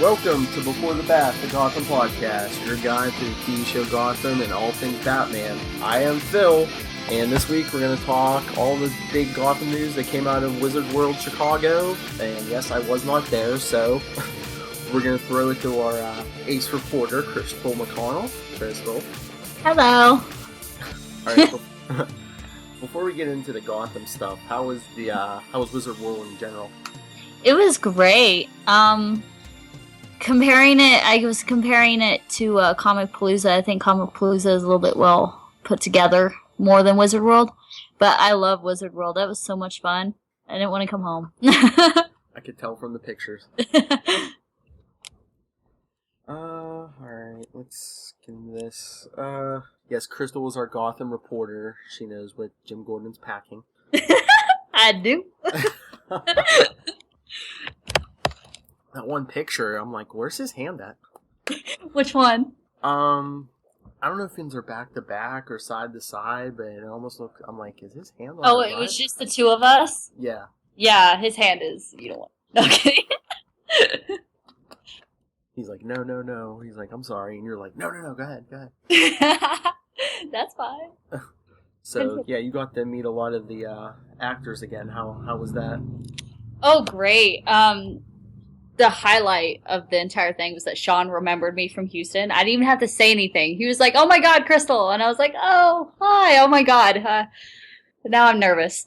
Welcome to Before the Bat, the Gotham Podcast, your guide to the TV show Gotham and all things Batman. I am Phil, and this week we're going to talk all the big Gotham news that came out of Wizard World Chicago. And yes, I was not there, so we're going to throw it to our ace reporter, Crystal McConnell. Crystal. Hello. Alright, before we get into the Gotham stuff, how was Wizard World in general? It was great. I was comparing it to Comic Palooza. I think Comic Palooza is a little bit well put together, more than Wizard World. But I love Wizard World. That was so much fun. I didn't want to come home. I could tell from the pictures. Alright, let's get into this. Yes, Crystal was our Gotham reporter. She knows what Jim Gordon's packing. I do. That one picture, I'm like, where's his hand at? Which one? I don't know if things are back to back or side to side, but it almost looked, I'm like, is his hand on Oh, the it right? was just the two of us? Yeah. Yeah, his hand is, Okay. He's like, no. He's like, I'm sorry. And you're like, no, go ahead. That's fine. So, yeah, you got to meet a lot of the actors again. How was that? Oh, great. The highlight of the entire thing was that Sean remembered me from Houston. I didn't even have to say anything. He was like, "Oh my God, Crystal." And I was like, "Oh, hi. Oh my God." But now I'm nervous.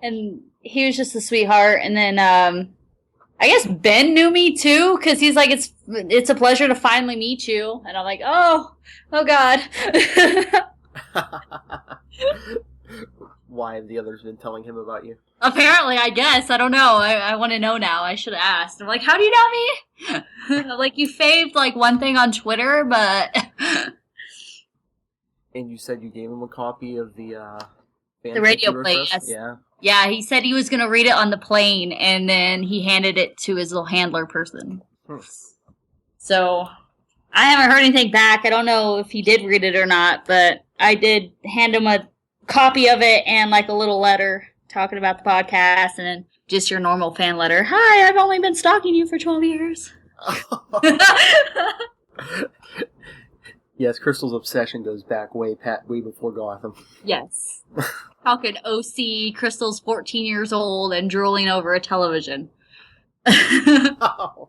And he was just a sweetheart. And then, I guess Ben knew me too, because he's like, it's a pleasure to finally meet you. And I'm like, oh God. Why have the others been telling him about you? Apparently, I guess. I don't know. I want to know now. I should have asked. I'm like, how do you know me? Like, you faved, one thing on Twitter, but... And you said you gave him a copy of the radio play, yes. Yeah. Yeah, he said he was going to read it on the plane, and then he handed it to his little handler person. So, I haven't heard anything back. I don't know if he did read it or not, but I did hand him a copy of it and a little letter talking about the podcast, and then just your normal fan letter. Hi, I've only been stalking you for 12 years. Yes, Crystal's obsession goes back way before Gotham. Yes. Talking OC, Crystal's 14 years old and drooling over a television. Oh.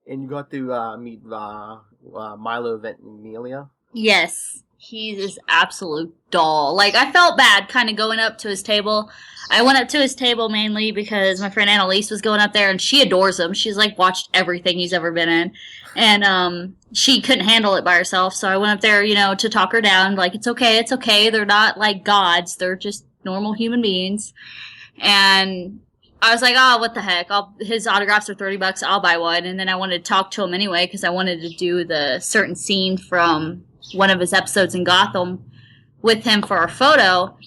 And you got to meet Milo Ventimiglia? Yes. He's this absolute doll. I felt bad kind of going up to his table. I went up to his table mainly because my friend Annalise was going up there, and she adores him. She's, watched everything he's ever been in. And she couldn't handle it by herself, so I went up there, to talk her down. It's okay. They're not, gods. They're just normal human beings. And I was like, oh, what the heck? His autographs are $30. I'll buy one. And then I wanted to talk to him anyway because I wanted to do the certain scene from one of his episodes in Gotham with him for our photo.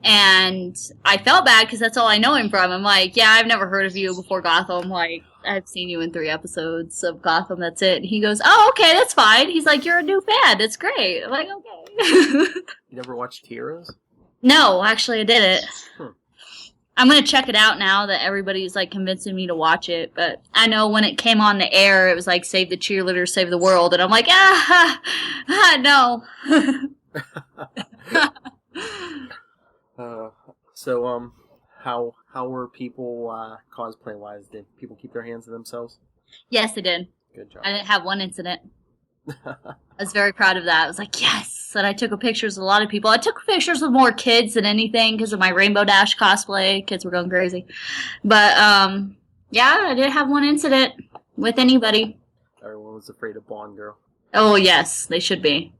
And I felt bad because that's all I know him from. I'm like, yeah, I've never heard of you before Gotham. I've seen you in 3 episodes of Gotham. That's it. And he goes, oh, okay, that's fine. He's like, you're a new fan. That's great. I'm like, okay. You never watched Heroes? No, actually, I didn't. I'm going to check it out now that everybody's, convincing me to watch it. But I know when it came on the air, it was save the cheerleaders, save the world. And I'm like, no. So, how were people cosplay-wise? Did people keep their hands to themselves? Yes, they did. Good job. I didn't have one incident. I was very proud of that. I was like, yes. And I took pictures with a lot of people. I took pictures with more kids than anything because of my Rainbow Dash cosplay. Kids were going crazy. But, yeah, I didn't have one incident with anybody. Everyone was afraid of Bond Girl. Oh, yes, they should be.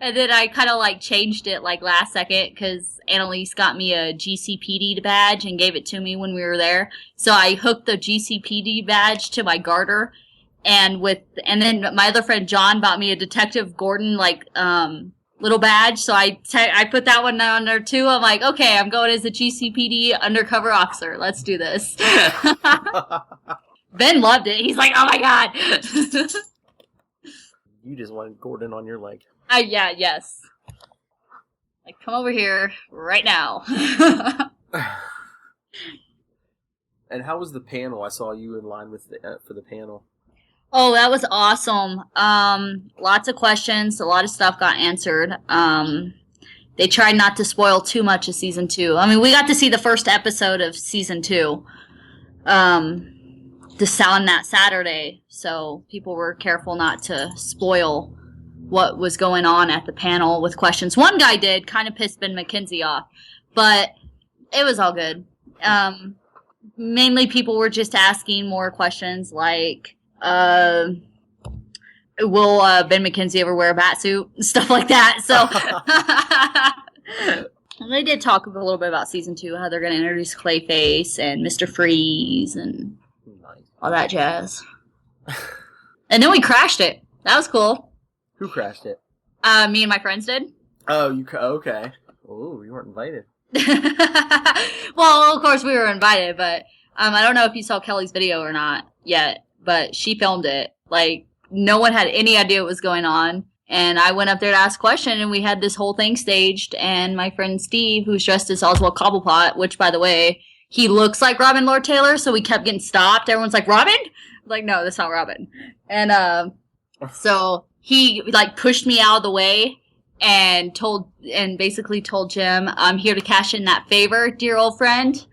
And then I kind of changed it last second because Annalise got me a GCPD badge and gave it to me when we were there. So I hooked the GCPD badge to my garter, and then my other friend John bought me a Detective Gordon little badge. So I put that one on there too. I'm like, okay, I'm going as a GCPD undercover officer. Let's do this. Ben loved it. He's like, oh my God. You just wanted Gordon on your leg. Yeah, yes. Come over here right now. And how was the panel? I saw you in line with for the panel. Oh, that was awesome. Lots of questions. A lot of stuff got answered. They tried not to spoil too much of season 2. I mean, we got to see the first episode of season 2. On that Saturday, so people were careful not to spoil what was going on at the panel with questions. One guy did, kind of pissed Ben McKenzie off, but it was all good. Mainly people were just asking more questions like, will Ben McKenzie ever wear a batsuit? Stuff like that. So they did talk a little bit about season 2, how they're going to introduce Clayface and Mr. Freeze and all that jazz. And then we crashed it. That was cool. Who crashed it? Me and my friends did. Oh, okay. Oh, you weren't invited. Well, of course we were invited, but I don't know if you saw Kelly's video or not yet, but she filmed it. Like, no one had any idea what was going on. And I went up there to ask a question, and we had this whole thing staged, and my friend Steve, who's dressed as Oswald Cobblepot, which, by the way, he looks like Robin Lord Taylor, so we kept getting stopped. Everyone's like, Robin? I'm like, no, that's not Robin. And so he, like, pushed me out of the way and basically told Jim, I'm here to cash in that favor, dear old friend.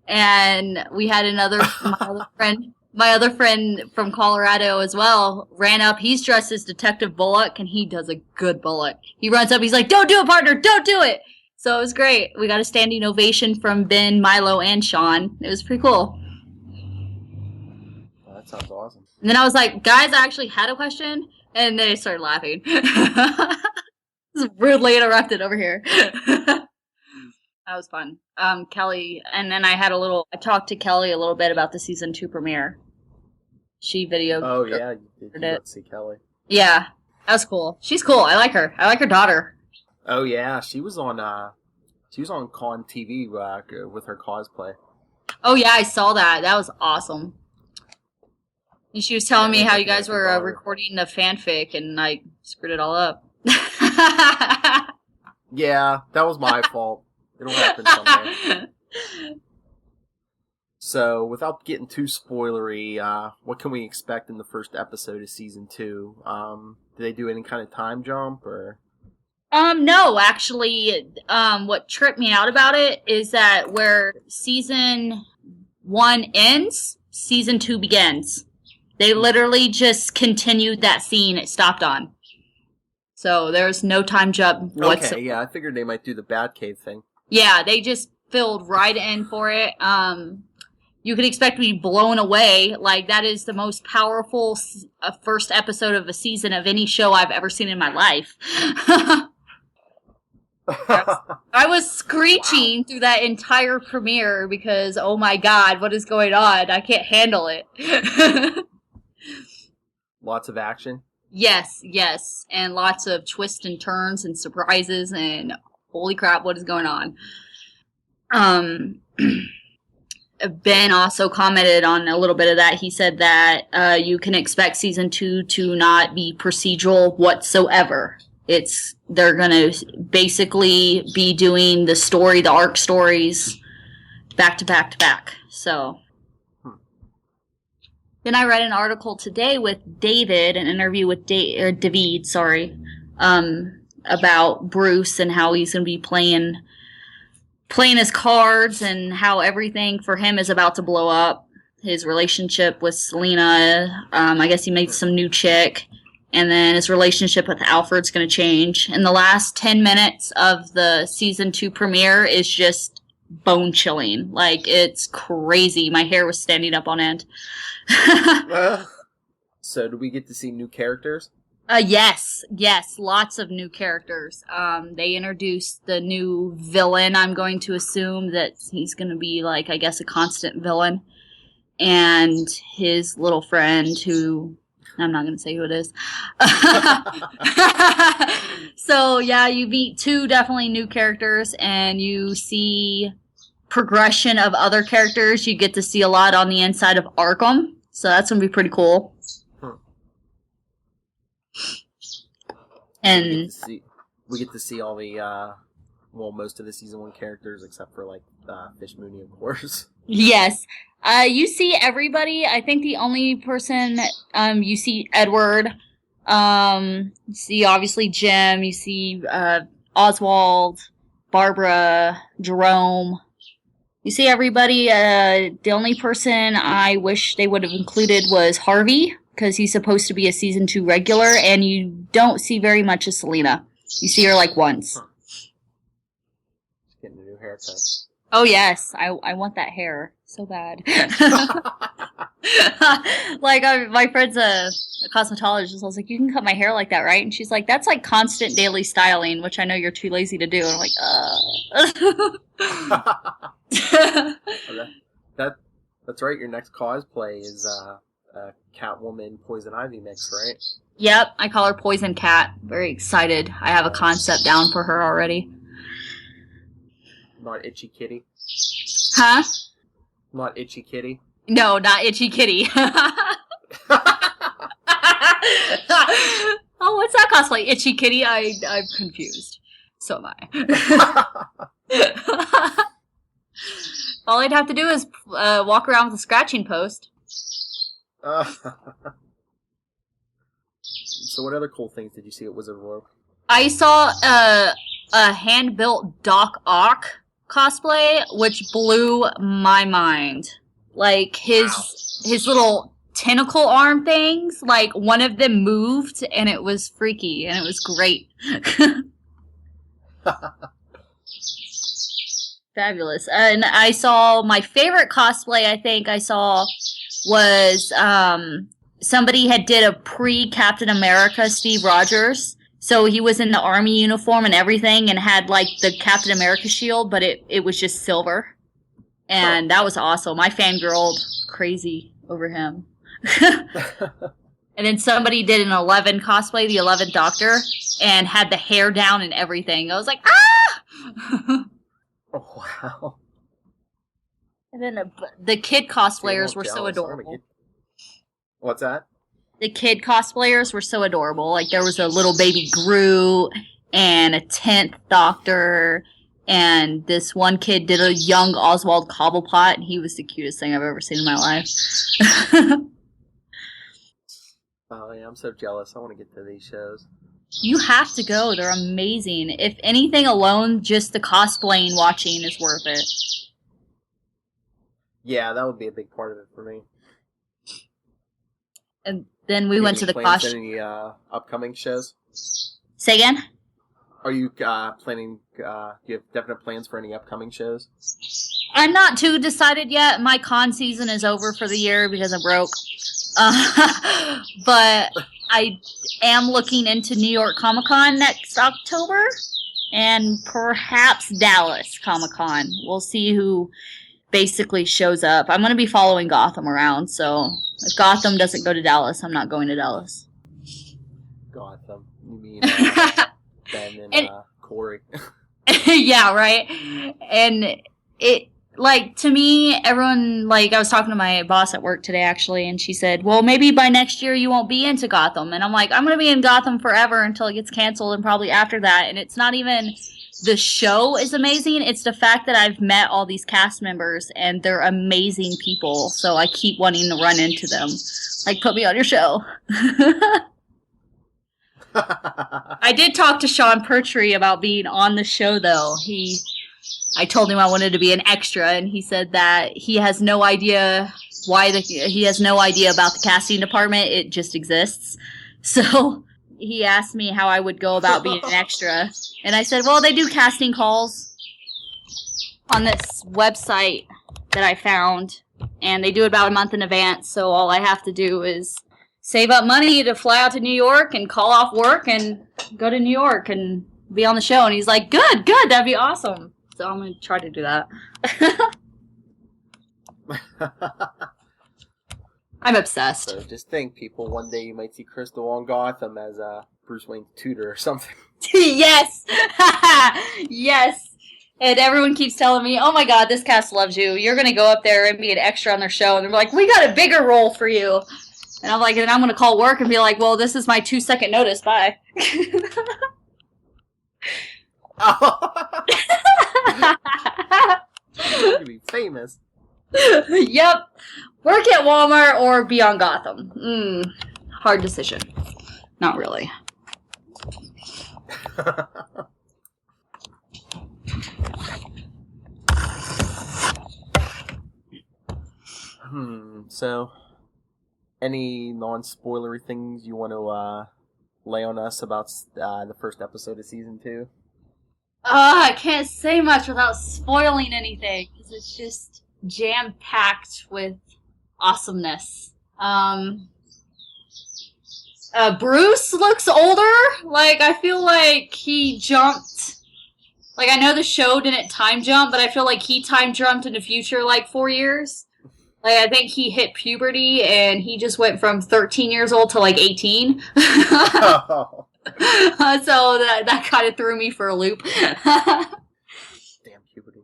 And we had my other friend from Colorado as well, ran up. He's dressed as Detective Bullock, and he does a good Bullock. He runs up, he's like, don't do it, partner, don't do it. So it was great. We got a standing ovation from Ben, Milo, and Sean. It was pretty cool. Oh, that sounds awesome. And then I was like, guys, I actually had a question. And they started laughing. This is rudely interrupted over here. That was fun. Kelly, and then I talked to Kelly a little bit about the season 2 premiere. She videoed. Oh, yeah, you got to see Kelly. Yeah, that was cool. She's cool. I like her. I like her daughter. Oh yeah, she was on Con TV with her cosplay. Oh yeah, I saw that. That was awesome. And she was telling me how you guys were recording the fanfic and like screwed it all up. Yeah, that was my fault. It'll happen someday. So, without getting too spoilery, what can we expect in the first episode of season 2? Do they do any kind of time jump or? No, actually, what tripped me out about it is that where season 1 ends, season 2 begins. They literally just continued that scene it stopped on. So there's no time jump whatsoever. Okay, yeah, I figured they might do the Batcave thing. Yeah, they just filled right in for it. You could expect to be blown away. Like, that is the most powerful first episode of a season of any show I've ever seen in my life. I was screeching through that entire premiere because, oh my god, what is going on? I can't handle it. Lots of action? Yes. And lots of twists and turns and surprises and holy crap, what is going on? Ben also commented on a little bit of that. He said that you can expect season 2 to not be procedural whatsoever. They're gonna basically be doing the arc stories back to back to back. So then I read an article today with David, an interview with David, about Bruce and how he's gonna be playing his cards and how everything for him is about to blow up. His relationship with Selena, I guess he made some new chick. And then his relationship with Alfred's going to change. And the last 10 minutes of the season 2 premiere is just bone-chilling. Like, it's crazy. My hair was standing up on end. So, do we get to see new characters? Yes. Lots of new characters. They introduced the new villain. I'm going to assume that he's going to be, like, I guess, a constant villain. And his little friend who... I'm not going to say who it is. So, yeah, you meet 2 definitely new characters, and you see progression of other characters. You get to see a lot on the inside of Arkham, so that's going to be pretty cool. And we get to see all the, most of the season 1 characters, except for, like, Fish Mooney, of course. Yes. You see everybody. I think the only person, you see Edward, you see obviously Jim, you see, Oswald, Barbara, Jerome. You see everybody. The only person I wish they would have included was Harvey, because he's supposed to be a season 2 regular, and you don't see very much of Selena. You see her like once. Huh. She's getting a new haircut. Oh yes, I want that hair so bad. Like my friend's a cosmetologist. I was like, you can cut my hair like that, right? And she's like, that's like constant daily styling, which I know you're too lazy to do. And I'm like, That's right. Your next cosplay is Catwoman Poison Ivy mix, right? Yep, I call her Poison Cat. Very excited. I have a concept down for her already. Not Itchy Kitty. Huh? Not Itchy Kitty. No, not Itchy Kitty. Oh, what's that cosplay? Itchy Kitty? I'm confused. So am I. All I'd have to do is walk around with a scratching post. So what other cool things did you see at Wizard World? I saw a hand-built Doc Ock cosplay, which blew my mind. Like, his little tentacle arm things, like, one of them moved, and it was freaky, and it was great. Fabulous. And I saw my favorite cosplay, I think I saw, was somebody had did a pre-Captain America Steve Rogers. So he was in the army uniform and everything and had like the Captain America shield, but it was just silver. And that was awesome. I fangirled crazy over him. And then somebody did an 11 cosplay, the 11th Doctor, and had the hair down and everything. I was like, ah! Oh, wow. And then the kid cosplayers were so adorable. What's that? The kid cosplayers were so adorable. Like, there was a little baby Groot and a 10th Doctor, and this one kid did a young Oswald Cobblepot, and he was the cutest thing I've ever seen in my life. Oh, yeah, I'm so jealous. I want to get to these shows. You have to go. They're amazing. If anything alone, just the cosplaying watching is worth it. Yeah, that would be a big part of it for me. And then we went to the any upcoming shows? Say again? Are you planning, do you have definite plans for any upcoming shows? I'm not too decided yet. My con season is over for the year because I'm broke. But I am looking into New York Comic Con next October and perhaps Dallas Comic Con. We'll see who basically shows up. I'm going to be following Gotham around, so if Gotham doesn't go to Dallas, I'm not going to Dallas. Gotham. You mean Ben and Corey. Yeah, right? And it, like, to me, everyone, like, I was talking to my boss at work today, actually, and she said, well, maybe by next year you won't be into Gotham. And I'm like, I'm going to be in Gotham forever until it gets canceled and probably after that. And it's not even the show is amazing. It's the fact that I've met all these cast members and they're amazing people. So I keep wanting to run into them. Like, put me on your show. I did talk to Sean Pertwee about being on the show, though. I told him I wanted to be an extra, and he said that he has no idea he has no idea about the casting department. It just exists. So he asked me how I would go about being an extra, and I said, well, they do casting calls on this website that I found, and they do it about a month in advance, so all I have to do is save up money to fly out to New York and call off work and go to New York and be on the show. And he's like, good, that'd be awesome. So I'm going to try to do that. I'm obsessed. So just think, people, one day you might see Crystal on Gotham as Bruce Wayne's tutor or something. Yes! Yes! And everyone keeps telling me, oh my god, this cast loves you. You're going to go up there and be an extra on their show. And they're like, we got a bigger role for you. And I'm like, and I'm going to call work and be like, well, this is my 2-second notice. Bye. You're going to be famous. Yep. Work at Walmart or be on Gotham. Hard decision. Not really. So, any non-spoilery things you want to lay on us about the first episode of season 2? I can't say much without spoiling anything, because it's just jam-packed with awesomeness. Bruce looks older. Like, I feel like he jumped. Like, I know the show didn't time jump, but I feel like he time jumped in the future like 4 years. Like, I think he hit puberty, and he just went from 13 years old to, like, 18. Oh. So that kind of threw me for a loop. Damn puberty.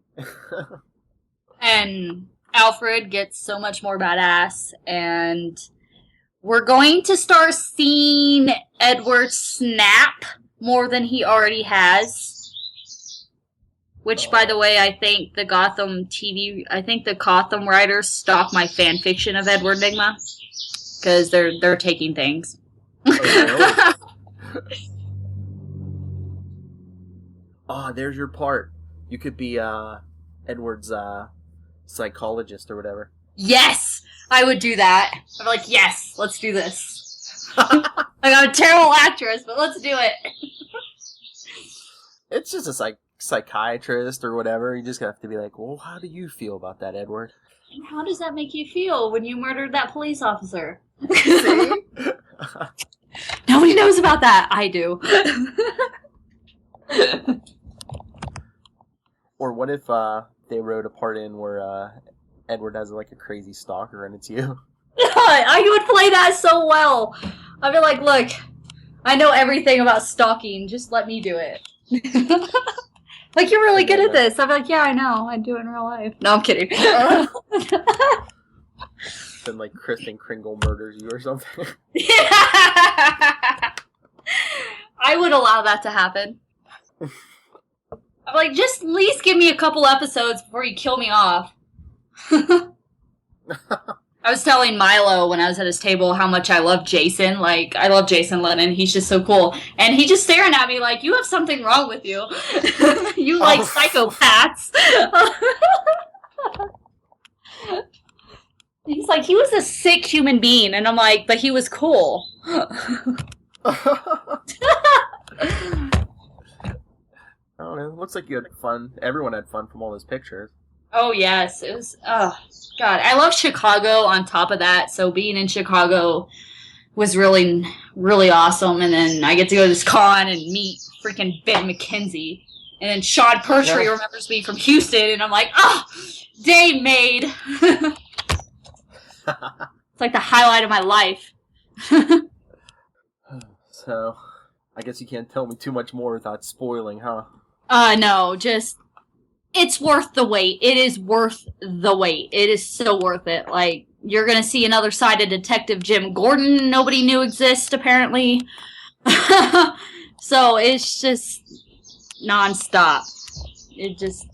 And Alfred gets so much more badass, and we're going to start seeing Edward snap more than he already has. Which, by the way, I think the Gotham writers stopped my fan fiction of Edward Nygma. Because they're taking things. Oh, really? Oh, there's your part. You could be Edward's psychologist or whatever. Yes! I would do that. I'm like, yes, let's do this. Like, I'm a terrible actress, but let's do it. It's just a psychiatrist or whatever. You just have to be like, well, how do you feel about that, Edward? How does that make you feel when you murdered that police officer? See? Nobody knows about that. I do. Or what if they wrote a part in where Edward has like a crazy stalker and it's you? I would play that so well. I'd be like, look, I know everything about stalking. Just let me do it. Like, you're really good at this. I'm like, yeah, I know. I do it in real life. No, I'm kidding. Then, like, Kristen Kringle murders you or something. Yeah. I would allow that to happen. I'm like, just at least give me a couple episodes before you kill me off. I was telling Milo when I was at his table how much I love Jason. Like, I love Jason Lennon. He's just so cool. And he just staring at me like, you have something wrong with you. You like psychopaths. He's like, he was a sick human being. And I'm like, but he was cool. I don't know. Looks like you had fun. Everyone had fun from all those pictures. Oh, yes. It was, oh, God. I love Chicago on top of that. So being in Chicago was really, really awesome. And then I get to go to this con and meet freaking Ben McKenzie. And then Sean Pertwee remembers me from Houston. And I'm like, oh, day made. It's like the highlight of my life. So, I guess you can't tell me too much more without spoiling, huh? No, just... It's worth the wait. It is worth the wait. It is so worth it. Like, you're gonna see another side of Detective Jim Gordon nobody knew exists, apparently. So, it's just nonstop. It just...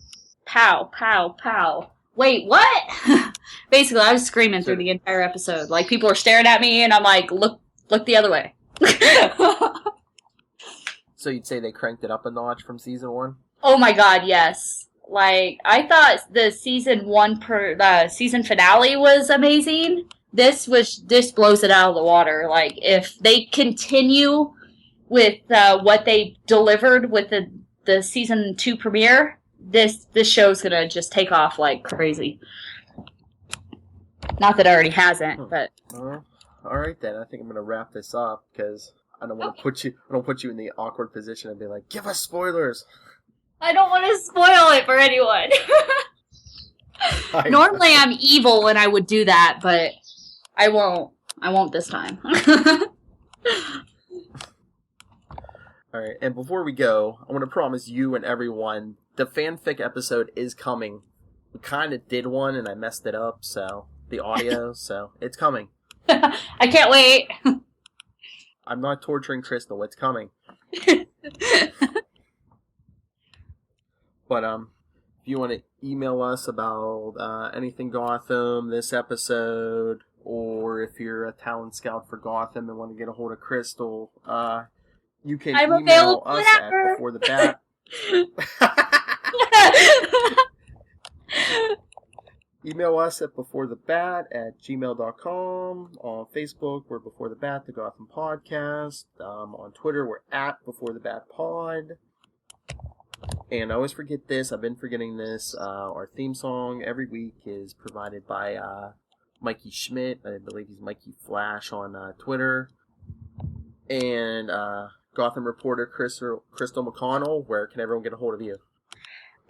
Pow, pow, pow. Wait, what? Basically, I was screaming through the entire episode. Like, people are staring at me, and I'm like, look the other way. So you'd say they cranked it up a notch from season 1? Oh my god, yes. Like, I thought the season finale was amazing. This blows it out of the water. Like, if they continue with what they delivered with the season 2 premiere, this show's gonna just take off like crazy. Not that it already hasn't, but... All right then. I think I'm gonna wrap this up because I don't want to put you in the awkward position and be like, give us spoilers. I don't want to spoil it for anyone. Normally I'm evil and I would do that, but I won't. I won't this time. Alright, and before we go, I want to promise you and everyone, the fanfic episode is coming. We kind of did one and I messed it up, so the audio, so it's coming. I can't wait. I'm not torturing Crystal, it's coming. But, if If you want to email us about anything Gotham, this episode, or if you're a talent scout for Gotham and want to get a hold of Crystal, you can email us at Before the Bat. Email us at beforethebat@gmail.com. On Facebook, we're Before the Bat, the Gotham Podcast. On Twitter, we're at Before the Bat Pod. And I always forget this. I've been forgetting this. Our theme song every week is provided by Mikey Schmidt. I believe he's Mikey Flash on Twitter. And Gotham reporter Crystal McConnell. Where can everyone get a hold of you?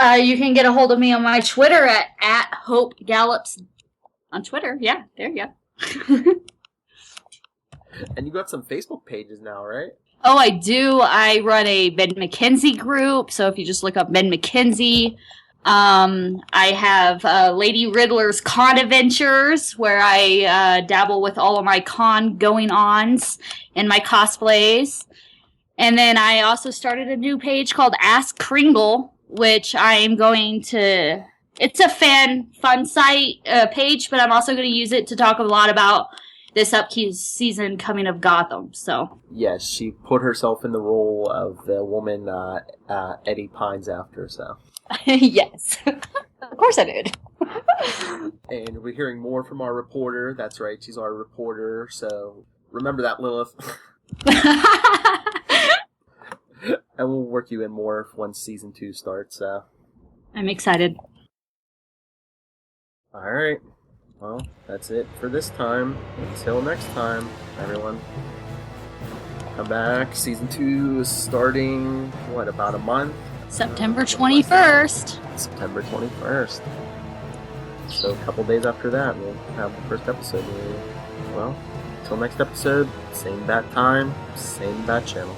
You can get a hold of me on my Twitter at Hope Gallops. On Twitter, yeah, there you go. And you got some Facebook pages now, right? Oh, I do. I run a Ben McKenzie group, so if you just look up Ben McKenzie. I have Lady Riddler's Con Adventures, where I dabble with all of my con going-ons and my cosplays. And then I also started a new page called Ask Kringle, which I am going to... It's a fun site page, but I'm also going to use it to talk a lot about this season coming of Gotham, so... Yes, she put herself in the role of the woman Eddie pines after, so... Yes. Of course I did. And we're hearing more from our reporter. That's right, she's our reporter, so remember that, Lilith. And we'll work you in more once Season 2 starts, so... I'm excited. Alright. Well, that's it for this time. Until next time, everyone. Come back. Season 2 is starting, about a month? September 21st. September 21st. So a couple days after that, we'll have the first episode. Well, until next episode, same bat time, same bat channel.